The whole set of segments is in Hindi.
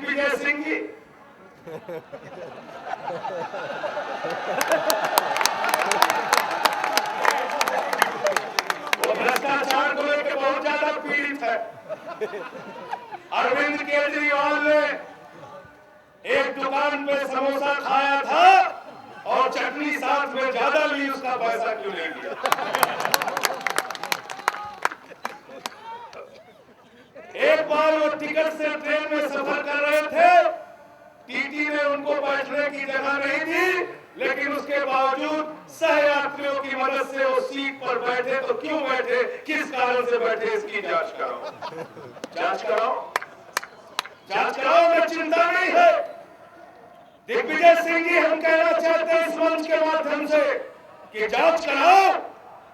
दिग्विजय सिंह जी वो भ्रष्टाचार को लेकर बहुत ज्यादा पीड़ित है। अरविंद केजरीवाल ने एक दुकान पे समोसा खाया था और चटनी साथ में ज्यादा ली, उसका पैसा क्यों नहीं लिया? एक बार वो टिकट से ट्रेन में सफर कर रहे थे, टीटी ने उनको बैठने की जगह नहीं दी, लेकिन उसके बावजूद सहयात्रियों की मदद से वो सीट पर बैठे। तो क्यों बैठे, किस कारण से बैठे, इसकी जांच कराओ, जांच कराओ, जांच कराओ। में चिंता नहीं है। दिग्विजय सिंह जी, हम कहना चाहते हैं इस मंच के माध्यम से कि जांच कराओ,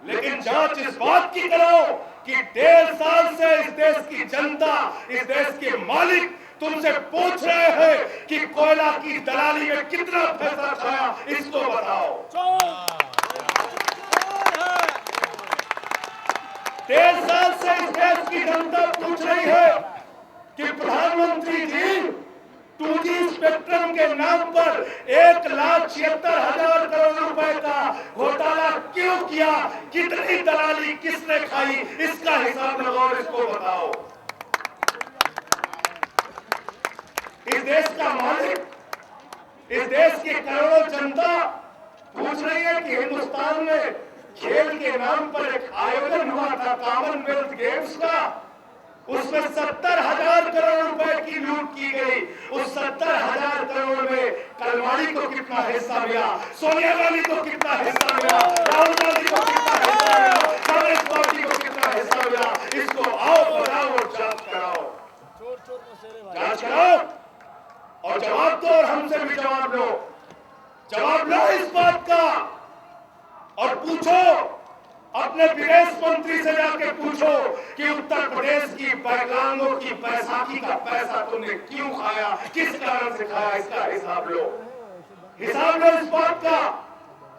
लेकिन जांच इस बात की कराओ कि 1.5 साल से इस देश की जनता, इस देश के मालिक तुमसे पूछ रहे हैं कि कोयला की दलाली में कितना पैसा खाया, इसको बताओ। 1.5 साल से इस देश की जनता पूछ रही है कि प्रधानमंत्री जी 2G स्पेक्ट्रम के नाम पर 1,76,000 करोड़ रुपए का घोटाला क्यों किया, कितनी दलाली किसने खाई, इसका हिसाब लगाओ, इसको बताओ। इस देश का मालिक, इस देश की करोड़ों जनता पूछ रही है कि हिंदुस्तान में खेल के नाम पर एक आयोजन हुआ था कॉमनवेल्थ गेम्स का, उसमें 70,000 करोड़ रुपए की लूट की गई। उस 70,000 करोड़ में कलमाड़ी को कितना हिस्सा मिला, सोनिया गांधी को कितना हिस्सा मिला, राहुल गांधी को कितना हिस्सा मिला, कांग्रेस पार्टी को कितना हिस्सा मिला, इसको आओ बताओ और जांच कराओ, जांच कराओ और जवाब दो, और हमसे भी जवाब लो, जवाब लो इस बात का। और पूछो, अपने विदेश मंत्री से जाके पूछो कि उत्तर प्रदेश की विकलांगों की बैसाखी का पैसा तुमने क्यों खाया, किस कारण से खाया, इसका हिसाब लो, हिसाब लो इस बात का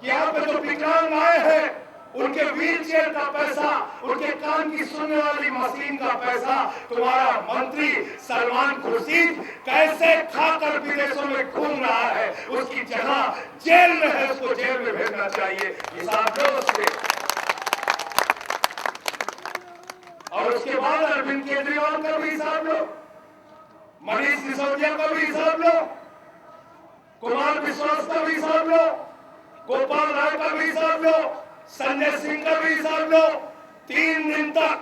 कि यहाँ पे जो विकलांग आए हैं उनके व्हील चेयर का पैसा, उनके कान की सुनने वाली मशीन का पैसा तुम्हारा मंत्री सलमान खुर्शीद कैसे खाकर विदेशों में घूम रहा है, उसकी जगह जेल में है, उसको जेल में भेजना चाहिए, हिसाब लो उसके। और उसके बाद अरविंद केजरीवाल का भी हिसाब लो, मनीष सिसोदिया का भी हिसाब लो, कुमार विश्वास का भी हिसाब लो, गोपाल राय का भी हिसाब लो, संजय सिंह का भी हिसाब लो। 3 दिन तक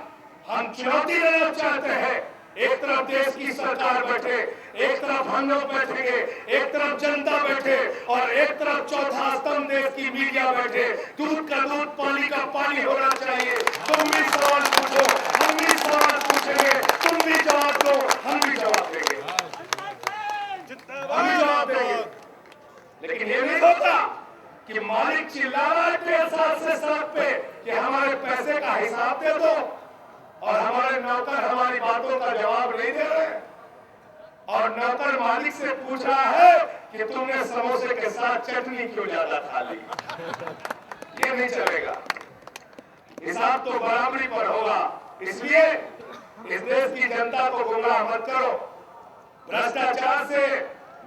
हम चुनौती देना चाहते हैं, एक तरफ देश की सरकार बैठे, एक तरफ हम लोग बैठेंगे, एक तरफ जनता बैठे और एक तरफ चौथा स्तंभ देश की मीडिया बैठे। दूध का दूध, पानी का पानी होना चाहिए। तुम भी सवाल पूछो, हम भी सवाल पूछेंगे, तुम भी जवाब दो, हम भी जवाब देंगे, हम भी जवाब देंगे। लेकिन ये नहीं होता कि मालिक चिल्ला रहा है 1.5 साल से सड़क पे कि हमारे पैसे का हिसाब दे दो, और हमारे नौकर हमारी बातों का जवाब नहीं दे रहे, और नौकर मालिक से पूछ रहा है कि तुमने समोसे के साथ चटनी क्यों ज्यादा खा ली। ये नहीं चलेगा, हिसाब तो बराबरी पर होगा। इसलिए इस देश की जनता को गुमराह मत करो, भ्रष्टाचार से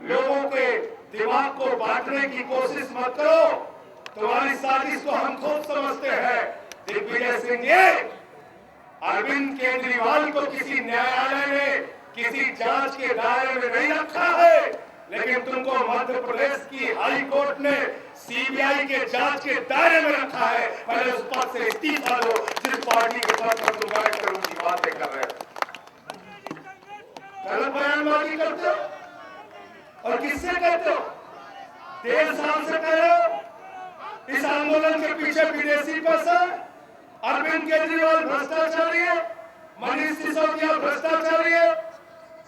लोगों के दिमाग को बांटने की कोशिश मत करो। तुम्हारी साजिश को हम खुद समझते हैं। दिग्विजय सिंह जी, अरविंद केजरीवाल को किसी न्यायालय ने किसी जांच के दायरे में नहीं रखा है, लेकिन तुमको मध्य प्रदेश की हाई कोर्ट ने सीबीआई के जांच के दायरे में रखा है। पहले उस पद से इस्तीफा दो जिस पार्टी के पद पर तुम बैठ कर उनकी बातें कर रहे हो। गलत बयानबाजी करते हो, और किससे कहते हो? 1.5 साल से कह रहे हो इस आंदोलन के पीछे विदेशी पैसा, अरविंद केजरीवाल भ्रष्टाचारी है, मनीष सिसोदिया भ्रष्टाचारी है।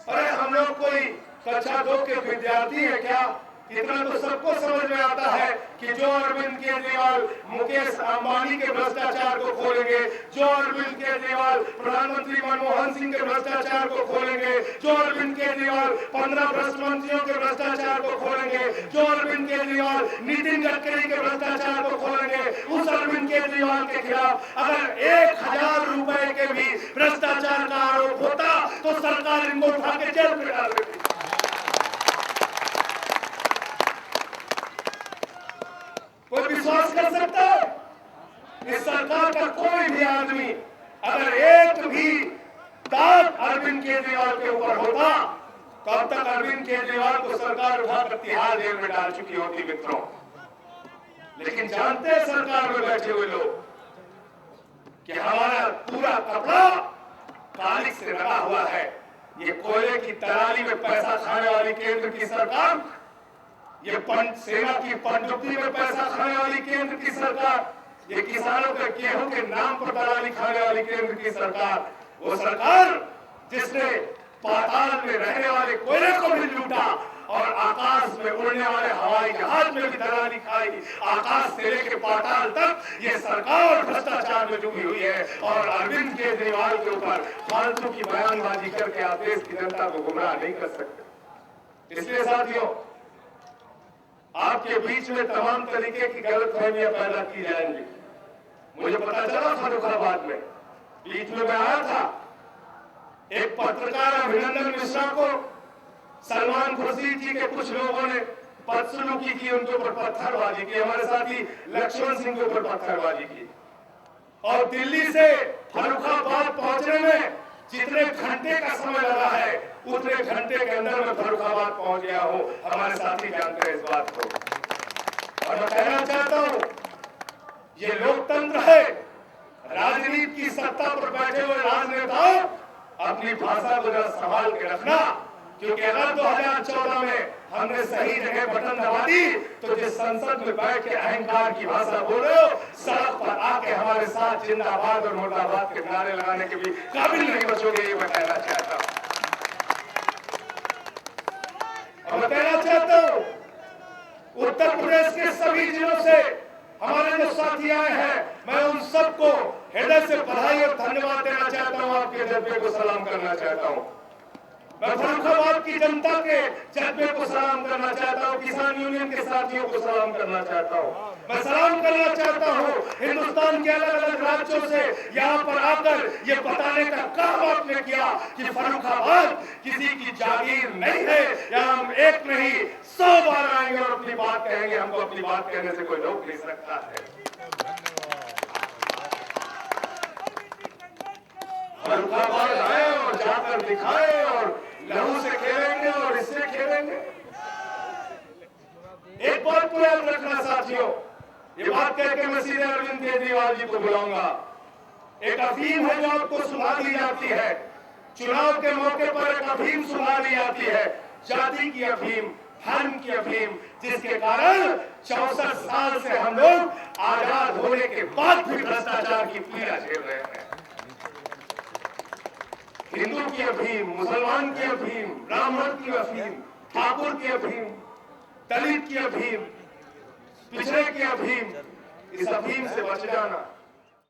अरे हम लोग कोई कक्षा 2 के विद्यार्थी है क्या? इतना तो सबको समझ में आता है कि जो अरविंद केजरीवाल मुकेश अंबानी के भ्रष्टाचार को खोलेंगे, जो अरविंद केजरीवाल प्रधानमंत्री मनमोहन सिंह के भ्रष्टाचार को खोलेंगे, जो अरविंद केजरीवाल 15 भ्रष्ट मंत्रियों के भ्रष्टाचार को खोलेंगे, जो अरविंद केजरीवाल नितिन गडकरी के भ्रष्टाचार को खोलेंगे, उस अरविंद केजरीवाल के खिलाफ अगर 1,000 रुपए के भी भ्रष्टाचार का आरोप होता तो सरकार इनको उठा के जेल में डाल देती। विश्वास कर सकता है? इस सरकार का कोई भी आदमी अगर एक भी दाग अरविंद केजरीवाल के ऊपर होता तो अब तक अरविंद केजरीवाल को सरकार उठाकर तिहाड़ जेल में डाल चुकी होती मित्रों। लेकिन जानते हैं सरकार में बैठे हुए लोग कि हमारा पूरा कपड़ा कालिक से लगा हुआ है। ये कोयले की दलाली में पैसा खाने वाली केंद्र की सरकार, ये सेना की पनडुब्बी में पैसा खाने वाली केंद्र की सरकार, ये किसानों के गेहूं के नाम पर दलाली खाने वाली केंद्र की सरकार, वो सरकार जिसने पाताल में रहने वाले कोयले को भी लूटा और आकाश में उड़ने वाले हवाई जहाज में भी दलाली खाई, आकाश से लेकर पाताल तक ये सरकार भ्रष्टाचार में डूबी हुई है। और अरविंद केजरीवाल के ऊपर फालतू की बयानबाजी करके आप देश की जनता को गुमराह नहीं कर सकते। इसलिए साथियों, आपके बीच में तमाम तरीके की गलतफहमियां पैदा की जाएंगी। मुझे पता चला फर्रुखाबाद में बीच में मैं आया था, एक पत्रकार अभिनंदन मिश्रा को सलमान खुर्शीद जी के कुछ लोगों ने बदसलूकी की, उनके ऊपर पत्थरबाजी की, हमारे साथी लक्ष्मण सिंह के ऊपर पत्थरबाजी की। और दिल्ली से फर्रुखाबाद पहुंचने में जितने घंटे का समय लगा है उतने घंटे के अंदर मैं फर्रुखाबाद पहुंच गया हूं। हमारे साथी जानते हैं इस बात को। और मैं कहना चाहता हूं, ये लोकतंत्र है। राजनीति की सत्ता पर बैठे हुए राजनेताओं अपनी भाषा को जरा संभाल के रखना, क्योंकि अगर 2014 में हमने सही जगह बटन दबा दी तो जिस संसद में बैठ के अहंकार की भाषा बोल रहे हो, सड़क पर आके हमारे साथ जिंदाबाद और मुर्दाबाद के नारे लगाने के भी काबिल नहीं बचोगे, ये मैं कहना चाहता हूं। और मैं कहना चाहता हूं, उत्तर प्रदेश के सभी जिलों से हमारे जो साथी आए हैं, मैं उन सबको हृदय से बधाई और धन्यवाद देना चाहता हूं, आपके जज्बे को सलाम करना चाहता हूं। मैं फर्रुखाबाद की जनता के जज्बे को सलाम करना चाहता हूं, किसान यूनियन के साथियों को सलाम करना चाहता हूं। मैं सलाम करना चाहता हूं हिंदुस्तान के अलग अलग राज्यों से यहाँ पर आकर ये बताने का काम आपने किया कि फर्रुखाबाद किसी की जागीर नहीं है। यहाँ हम एक नहीं 100 बार आएंगे और अपनी बात कहेंगे, हमको अपनी बात कहने से कोई रोक नहीं सकता है। फर्रुखाबाद आए और जाकर दिखाए और लहू से खेलेंगे और इससे खेलेंगे। एक बात को याद रखना साथियों, ये बात कहकर मैं सीधे अरविंद केजरीवाल जी को बुलाऊंगा। एक अफीम है जो आपको सुना दी जाती है, चुनाव के मौके पर एक अफीम सुना दी जाती है, जाति की अफीम, धर्म की अफीम, जिसके कारण 64 साल से हम लोग आजाद होने के बाद भी भ्रष्टाचार की पीड़ा झेल रहे हैं। हिंदू की अफीम, मुसलमान की अफीम, ब्राह्मण की अफीम, ठाकुर की अफीम, दलित की अफीम, पिछड़े की अफीम, इस अफीम से बच जाना।